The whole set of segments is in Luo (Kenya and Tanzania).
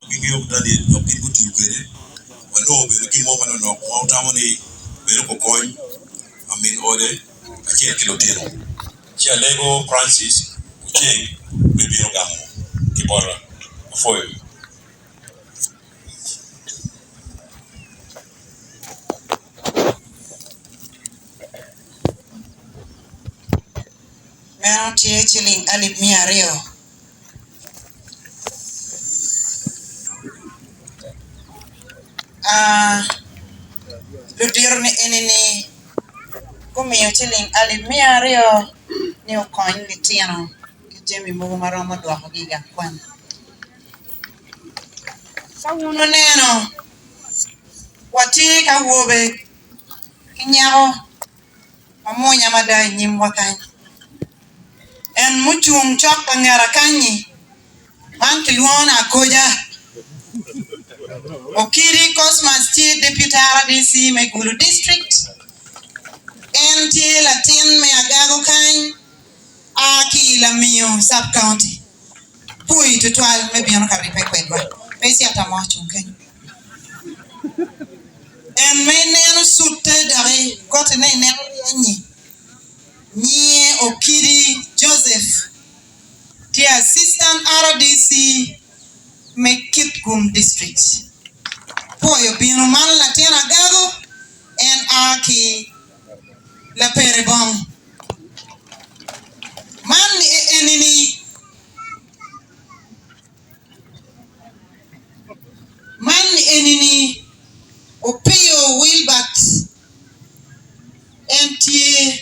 Gigi dali okin ko tiyo kere walo be ki mo mano no ko tamo ni be ko koin amin ode achi kilo tero chia lego Francis ucheng be biro gamo kibora foyo Meno tie chiling alip mia rio. Ludir ni enini kumiyo chiling alip mia rio ni ukony ni tiano kijemi mugu maromo dwako giga kwan. Kawuno neno wati ka wobe kinyao mamunya madai nyimwa kanyi. En muchung chok pangera kanyi man kilwona koja Okiri Cosmas T Deputy RDC Megulu District NT Latin Meagago Kany Aki Lamio Sub County Pui Tutual Mebiano Karipe Kwedwa Pesi Atamochung Kany En Meneno Sute Dari Gote Neno Yanyi Nye Okiri Joseph the Assistant RDC Mekitgum District. Poyo bino man la tiana gago en aki la perebong. Man enini Opio Wilbert MTA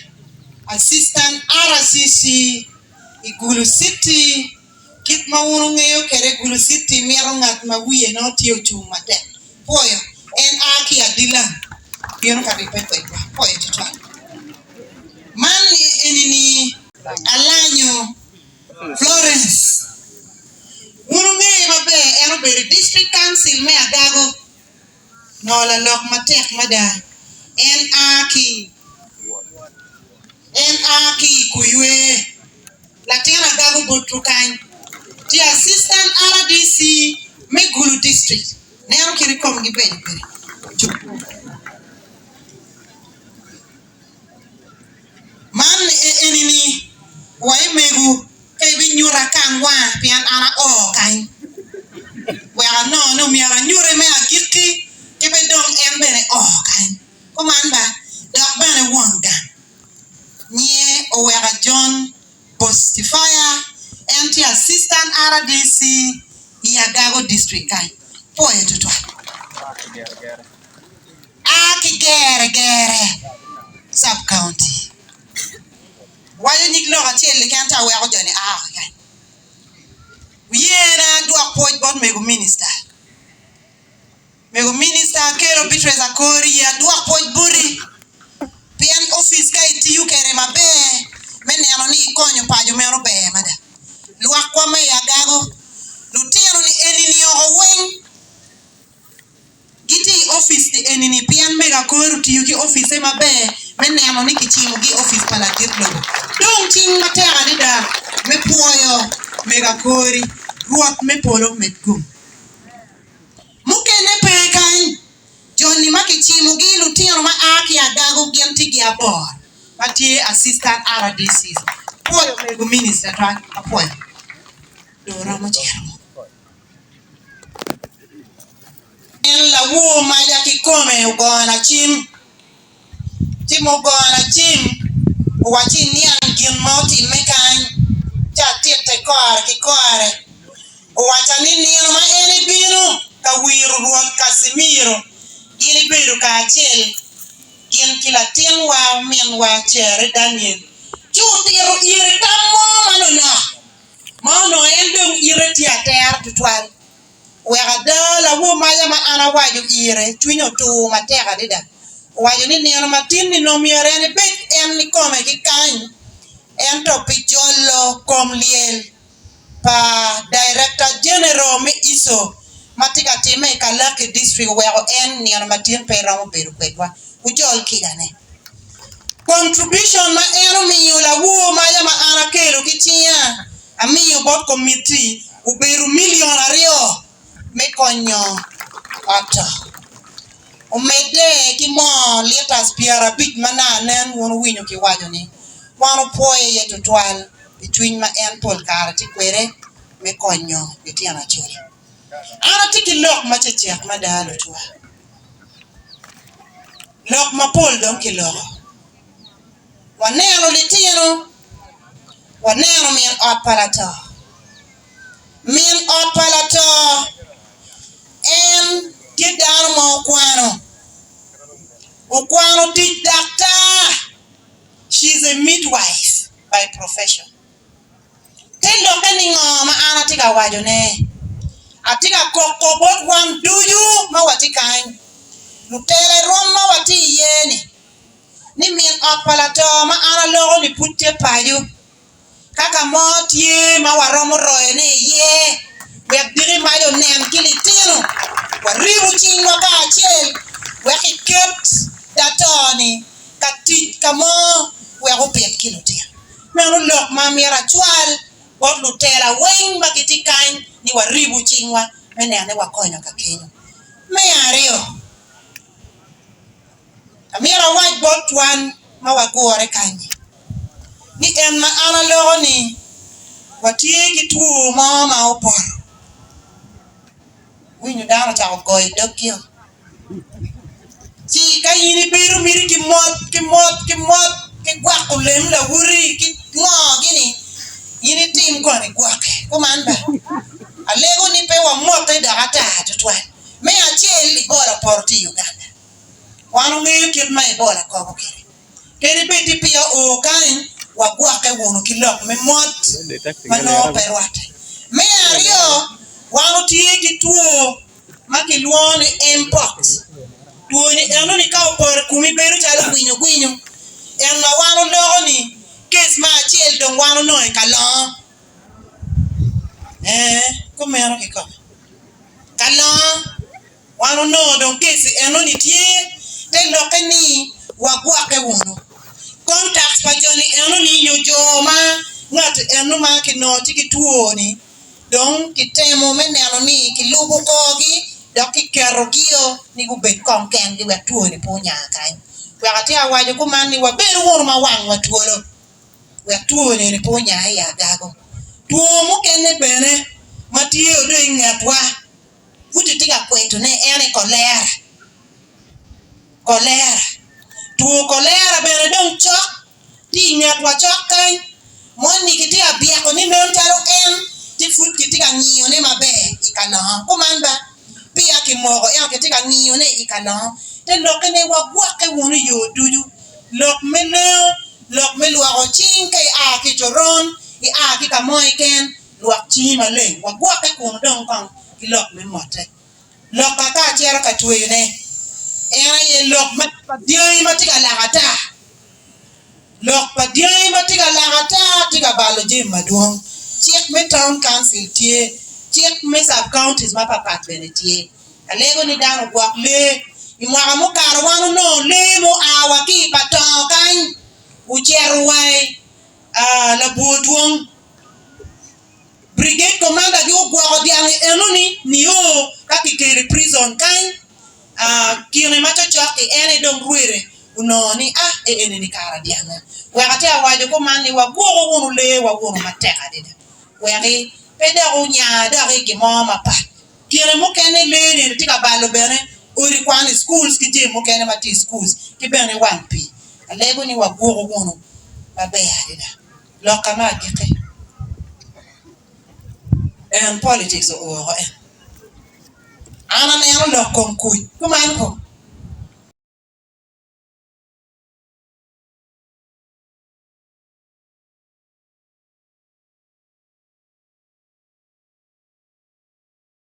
Assistant RCC Igulu City Kit mawuno ng'eyo kere Gulu City miero ng'at ma wiye notiyo chung' matek. Poyo en aki adila biro karipe kwedwa. Poyo tutwa. Man enini Alanyo Florence. Wuno ng'eyo mabe eno beri District Council me Agago. Nola lok matek mada. En aki kuywe. Latiana Agago Botrukany. The Assistant RDC Megulu District. Nero kirikom gibeni pere. Man enini Waimegu ebi nyura kangwa pian ana kany. Wera no miara nyure me agiki kebe dong embene kany. Komanda dok bene wanga. Nye Owera John Postifaya NT Assistant RDC Iagago District kai. Poye tutwa. Aki gere Sub County. Wayo nyiglo achele kanta wego jone kai. Yena dwa poj bod mego minister. Mego minister kero Beatrice Akori ya dwa poj buri. Pian office kai tiyu kere mabe. Mene anoni konyo pajo mero be mada. Luakwa me Agago lutiano ni enini oweng giti office di enini pian mega koru tiyuki office mabe mene anoni kichimu gi office pala dirlo dong ting matera dida me puoyo mega kori ruot me polo metgum mukene pe kan joni makichimu gi lutiano ma aki Agago genti gi abor pati assistant RDC puoyo mego minister twa apuoyo Dora Mochero. En la wo maya kikome ugona chim. Tim ugona chim. Uwachi nian gin mauti mekan. Chatite kikore. Uwacha nian ma eni binu. Kawiru ruan Casimiro. Gini biru kachil. Gin kilatin wa min wa chere Daniel. Chutiru iri tamo manona. Mano endong ire ti ater tutwal. Wega dala wo maya ma ana waju ire twinyo tu mateka dida. Waju ni niano matin ni nomiere ni bet en ni kome ki kany. En to picholo kom liel. Pa Director General me iso. Matika time Kalaki District wego en niano matin pe ramo beru kwedwa. Ujol kigane. Contribution ma eno miyula wo maya ma ana kelo kichia. Amiyo bot committee uberu $2 million me konyo ata umede ki mo letas piara bit mananen wonu winyo ki wajo ni wanu poye ye tutwal between ma en pol kara ti kwere me konyo bitiana churi ana tiki lok ma chechek ma dalo tuwa lok ma pol don ki lok wanero litino wanero min opalato en ti dano mo kwano ti doctor. She's a midwife by profession. Tendo kani ngoma ana tika wajo ne atika kokobot wan duyu ma watikan lutele roma wati yeni ni min opalato ma ana logo ni putte payu kaka motie ma waromo roye ne ye wek diri mayo nen kilitino waribu chingwa ka achel wek iket datoni kati kamo wek upet kilitino meno lok ma miera chwal bot lutela weng makitikan ni waribu chingwa menene wakonyo ka kenyo me ario amira waj bot wan ma wagore kanyi ni en ma ana logo ni watie ki tuo mo ma opor winyo dano ta goy dokio si kayini biru miri ki mot ki gwako lem la wuri ki ngo gini yini tim goni gwake kumanda alego ni pe wa mote da ata tutwa me achel ibora porti Uganda wanu ngeyo kit ma ibora ko kere beti pia o kain wa gwake wono kilok me mot mano perwate me ario wanu tie ki tuo makiluoni mpox tuo ni eno ni ka opor kumi beru chalo gwinyo en la wanu logo ni kes ma achel dong wanu no e kalon kumero ki ko kalon wanu no dong kes eno ni tie te lokeni wa gwake wono contacts pa joni eno ni yojoma ngat eno ma ki no tiki tuo ni don kitemo meneno ni kilubu kogi doki kerogio ni gubet konken gi watuo ni punya kai wakati awajo kumani waberu wono ma wang watuolo watuo ni punya ya gago tuo mukene bene matie odo ingatwa futi tiga kwetu ne ene kolera tuo kolera bene don chok ti ngatwa chok kai moni kitia biako ni non taro en ti futi tiga ngiyo ne mabe ikana kumanda pia kimogo ya kitika ngiyo ne ikana te lokene wagwake wono yoduju lok melo ago chinke a ki choron i a ki kamoy ken luak chi male wagwake kun don kan ki lok me mote lok ka tiara ka tuwe ne era ye lok dio matika lagata lok pa dio matika lagata tiga balo je maduong check me town council tie check me sub counties ma papa benetie alego ni dano gwak le imwaga mo karwano no le mo awaki patokan ucherwai la butuong brigade commander gi gwak diang enoni niyo kakikere prison kan kine macho chok ene dong ruere unoni ene ni kara dianga wakati awajo ko mani wagogo wono le wagono mateka dede wari peda unya da ki mama pa kire mo kene le ni tika balo bene uri kwani schools ki je mo kene mati schools ki bene 1p alego ni wagogo wono babe dede loka ma gike and politics o ana ne ano lokon kuy kuman ko